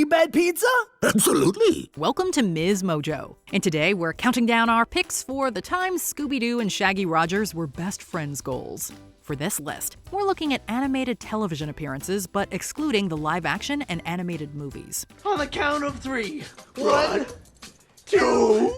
bed pizza? Absolutely. Welcome to MsMojo, and today we're counting down our picks for the times Scooby-Doo and Shaggy Rogers were best friends goals. For this list, we're looking at animated television appearances, but excluding the live-action and animated movies. On the count of 3. 1, 2,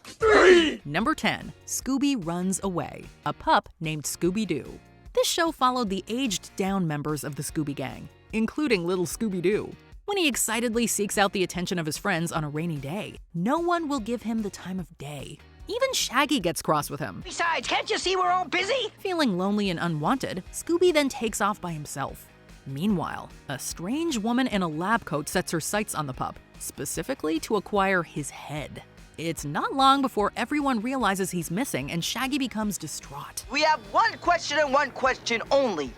3. Number 10, Scooby Runs Away, a pup named Scooby-Doo. This show followed the aged-down members of the Scooby Gang, including little Scooby-Doo. When he excitedly seeks out the attention of his friends on a rainy day, no one will give him the time of day. Even Shaggy gets cross with him. Besides, can't you see we're all busy? Feeling lonely and unwanted, Scooby then takes off by himself. Meanwhile, a strange woman in a lab coat sets her sights on the pup, specifically to acquire his head. It's not long before everyone realizes he's missing and Shaggy becomes distraught. We have one question and one question only.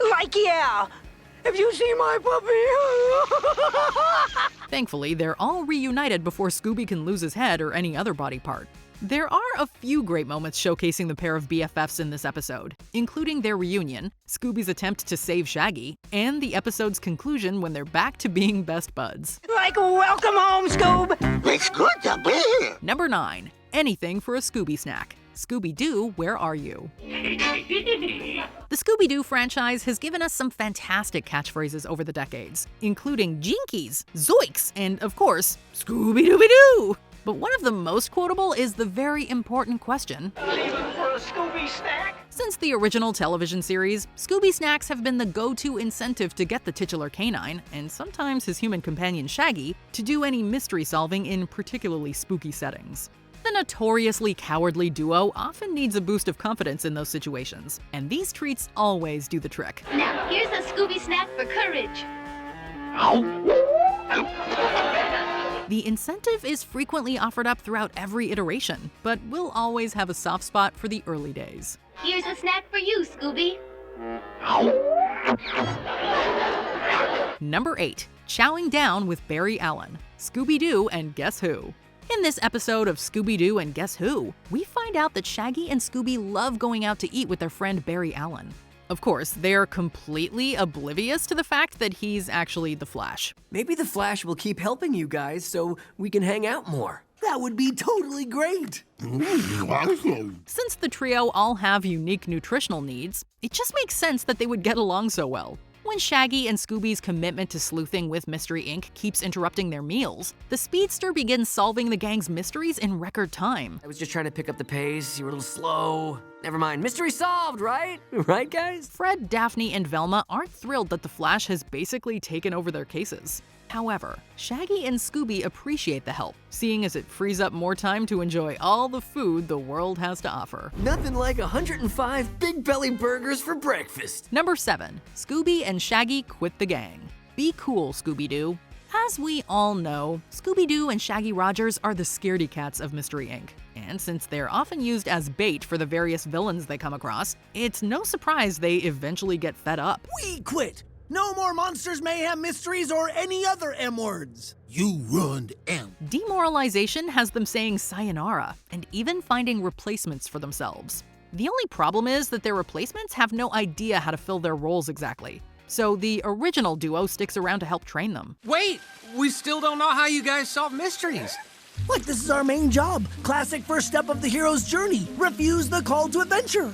Like, yeah, have you seen my puppy? Thankfully, they're all reunited before Scooby can lose his head or any other body part. There are a few great moments showcasing the pair of BFFs in this episode, including their reunion, Scooby's attempt to save Shaggy, and the episode's conclusion when they're back to being best buds. Like, welcome home, Scoob. It's good to be here. Number 9. Anything for a Scooby Snack. Scooby-Doo, Where Are You? The Scooby-Doo franchise has given us some fantastic catchphrases over the decades, including Jinkies, Zoiks, and of course, Scooby-Dooby-Doo! But one of the most quotable is the very important question, Leaving for a Scooby Snack? Since the original television series, Scooby Snacks have been the go-to incentive to get the titular canine, and sometimes his human companion Shaggy, to do any mystery solving in particularly spooky settings. The notoriously cowardly duo often needs a boost of confidence in those situations, and these treats always do the trick. Now, here's a Scooby Snack for courage. The incentive is frequently offered up throughout every iteration, but we'll always have a soft spot for the early days. Here's a snack for you, Scooby. Number 8. Chowing Down with Barry Allen, Scooby-Doo and Guess Who? In this episode of Scooby-Doo and Guess Who, we find out that Shaggy and Scooby love going out to eat with their friend Barry Allen. Of course, they're completely oblivious to the fact that he's actually the Flash. Maybe the Flash will keep helping you guys so we can hang out more. That would be totally great. Since the trio all have unique nutritional needs, it just makes sense that they would get along so well. When Shaggy and Scooby's commitment to sleuthing with Mystery Inc. keeps interrupting their meals, the speedster begins solving the gang's mysteries in record time. I was just trying to pick up the pace. You were a little slow. Never mind. Mystery solved, right? Right, guys? Fred, Daphne, and Velma aren't thrilled that the Flash has basically taken over their cases. However, Shaggy and Scooby appreciate the help, seeing as it frees up more time to enjoy all the food the world has to offer. Nothing like 105 Big Belly burgers for breakfast. Number 7. Scooby and Shaggy Quit the Gang. Be cool, Scooby-Doo. As we all know, Scooby-Doo and Shaggy Rogers are the scaredy cats of Mystery Inc. And since they're often used as bait for the various villains they come across, it's no surprise they eventually get fed up. We quit! No more Monsters, Mayhem, Mysteries, or any other M-words! You ruined M. Demoralization has them saying sayonara and even finding replacements for themselves. The only problem is that their replacements have no idea how to fill their roles exactly. So the original duo sticks around to help train them. Wait, we still don't know how you guys solve mysteries. Like this is our main job. Classic first step of the hero's journey. Refuse the call to adventure.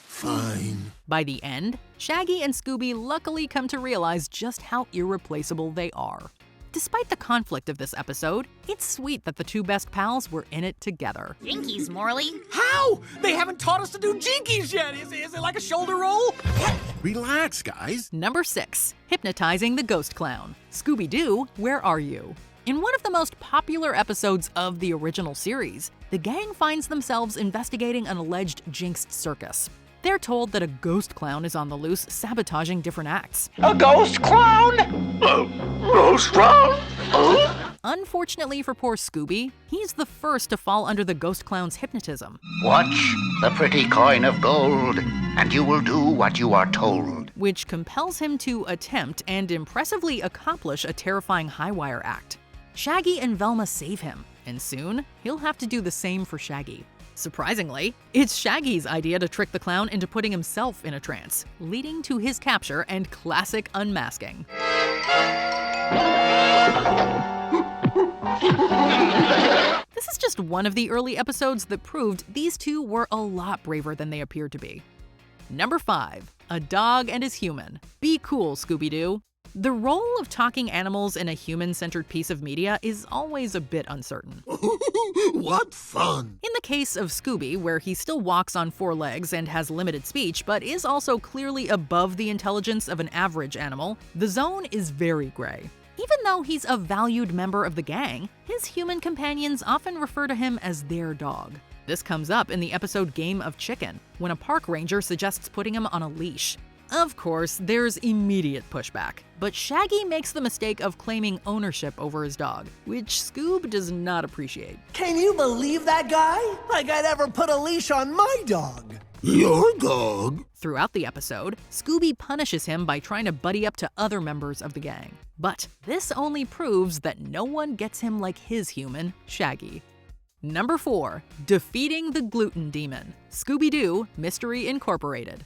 Fine. By the end, Shaggy and Scooby luckily come to realize just how irreplaceable they are. Despite the conflict of this episode, it's sweet that the two best pals were in it together. Jinkies, Morley. How? They haven't taught us to do jinkies yet. Is it like a shoulder roll? Relax, guys. Number 6. Hypnotizing the Ghost Clown. Scooby-Doo, Where Are You? In one of the most popular episodes of the original series, the gang finds themselves investigating an alleged jinxed circus. They're told that a ghost clown is on the loose, sabotaging different acts. A ghost clown? Ghost clown? Unfortunately for poor Scooby, he's the first to fall under the ghost clown's hypnotism. Watch the pretty coin of gold, and you will do what you are told. Which compels him to attempt and impressively accomplish a terrifying high-wire act. Shaggy and Velma save him, and soon he'll have to do the same for Shaggy. Surprisingly, it's Shaggy's idea to trick the clown into putting himself in a trance, leading to his capture and classic unmasking. This is just one of the early episodes that proved these two were a lot braver than they appeared to be. Number 5. A dog and his human. Be cool, Scooby-Doo. The role of talking animals in a human-centered piece of media is always a bit uncertain. What fun! In the case of Scooby, where he still walks on 4 legs and has limited speech, but is also clearly above the intelligence of an average animal, the zone is very gray. Even though he's a valued member of the gang, his human companions often refer to him as their dog. This comes up in the episode Game of Chicken, when a park ranger suggests putting him on a leash. Of course, there's immediate pushback, but Shaggy makes the mistake of claiming ownership over his dog, which Scoob does not appreciate. Can you believe that guy? Like I'd ever put a leash on my dog. Your dog? Throughout the episode, Scooby punishes him by trying to buddy up to other members of the gang. But this only proves that no one gets him like his human, Shaggy. Number 4. Defeating the Gluten Demon. Scooby-Doo Mystery Incorporated.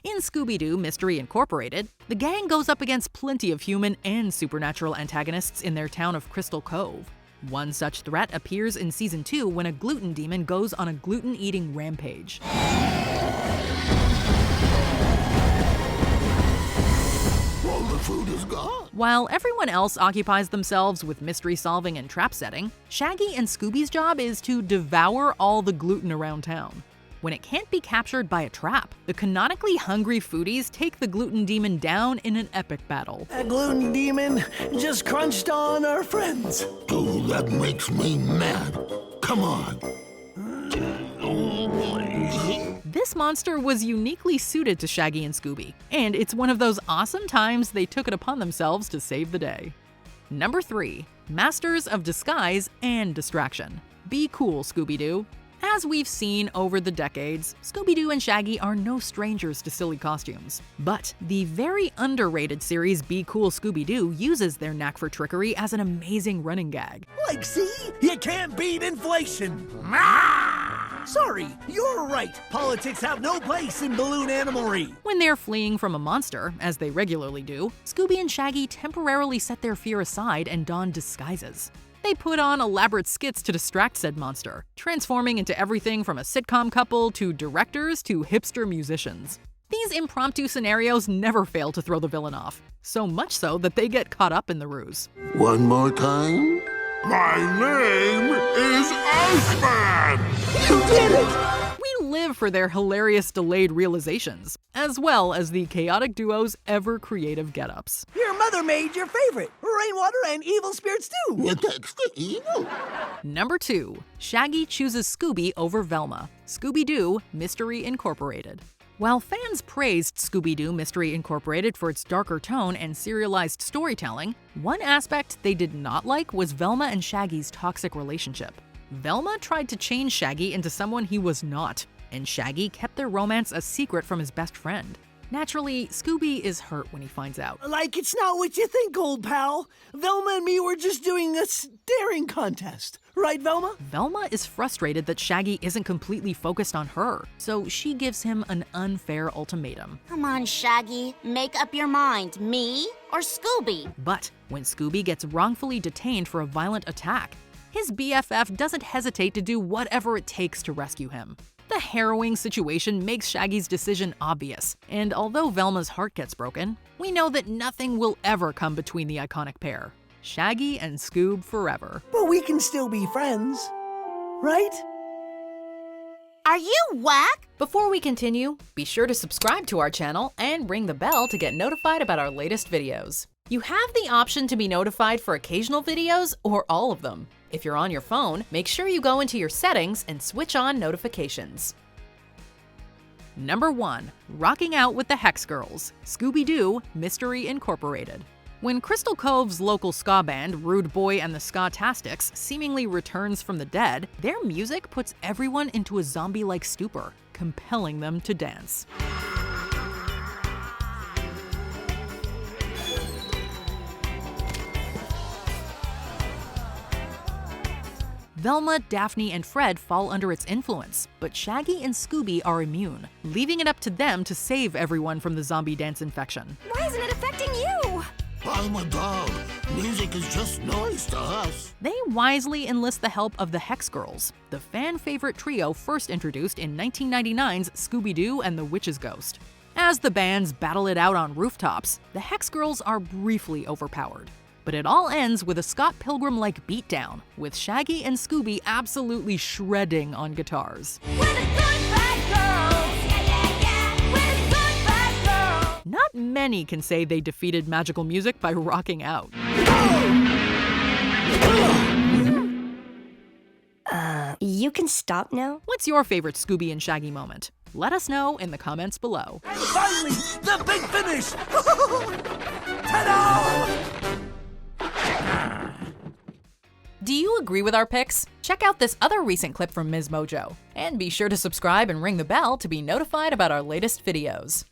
In Scooby-Doo Mystery Incorporated, the gang goes up against plenty of human and supernatural antagonists in their town of Crystal Cove. One such threat appears in Season 2 when a gluten demon goes on a gluten-eating rampage. All the food is gone. While everyone else occupies themselves with mystery solving and trap setting, Shaggy and Scooby's job is to devour all the gluten around town. When it can't be captured by a trap, the canonically hungry foodies take the gluten demon down in an epic battle. That gluten demon just crunched on our friends. Dude, that makes me mad. Come on. This monster was uniquely suited to Shaggy and Scooby, and it's one of those awesome times they took it upon themselves to save the day. Number 3. Masters of Disguise and Distraction. Be cool, Scooby-Doo. As we've seen over the decades, Scooby-Doo and Shaggy are no strangers to silly costumes. But the very underrated series Be Cool, Scooby-Doo uses their knack for trickery as an amazing running gag. Like, see? You can't beat inflation. Sorry, you're right. Politics have no place in balloon animalry. When they're fleeing from a monster, as they regularly do, Scooby and Shaggy temporarily set their fear aside and don disguises. They put on elaborate skits to distract said monster, transforming into everything from a sitcom couple to directors to hipster musicians. These impromptu scenarios never fail to throw the villain off, so much so that they get caught up in the ruse. One more time. My name is Iceman! You did it! We live for their hilarious delayed realizations, as well as the chaotic duo's ever-creative get-ups. Your mother made your favorite, rainwater and evil spirits too. That's the evil. Number 2. Shaggy chooses Scooby over Velma. Scooby-Doo Mystery Incorporated. While fans praised Scooby-Doo Mystery Incorporated for its darker tone and serialized storytelling, one aspect they did not like was Velma and Shaggy's toxic relationship. Velma tried to change Shaggy into someone he was not, and Shaggy kept their romance a secret from his best friend. Naturally, Scooby is hurt when he finds out. Like it's not what you think, old pal. Velma and me were just doing a staring contest. Right, Velma? Velma is frustrated that Shaggy isn't completely focused on her, so she gives him an unfair ultimatum. Come on, Shaggy. Make up your mind. Me or Scooby? But when Scooby gets wrongfully detained for a violent attack, his BFF doesn't hesitate to do whatever it takes to rescue him. The harrowing situation makes Shaggy's decision obvious, and although Velma's heart gets broken, we know that nothing will ever come between the iconic pair. Shaggy and Scoob forever. But we can still be friends, right? Are you whack? Before we continue, be sure to subscribe to our channel and ring the bell to get notified about our latest videos. You have the option to be notified for occasional videos or all of them. If you're on your phone, make sure you go into your settings and switch on notifications. Number 1. Rocking Out with the Hex Girls. Scooby-Doo Mystery Incorporated. When Crystal Cove's local ska band, Rude Boy and the Ska-tastics, seemingly returns from the dead, their music puts everyone into a zombie-like stupor, compelling them to dance. Velma, Daphne, and Fred fall under its influence, but Shaggy and Scooby are immune, leaving it up to them to save everyone from the zombie dance infection. Why isn't it affecting you? I'm a dog. Music is just noise to us. They wisely enlist the help of the Hex Girls, the fan-favorite trio first introduced in 1999's Scooby-Doo and the Witch's Ghost. As the bands battle it out on rooftops, the Hex Girls are briefly overpowered. But it all ends with a Scott Pilgrim-like beatdown, with Shaggy and Scooby absolutely shredding on guitars. Not many can say they defeated magical music by rocking out. You can stop now? What's your favorite Scooby and Shaggy moment? Let us know in the comments below. And finally, the big finish! Ta-da! Do you agree with our picks? Check out this other recent clip from MsMojo. And be sure to subscribe and ring the bell to be notified about our latest videos.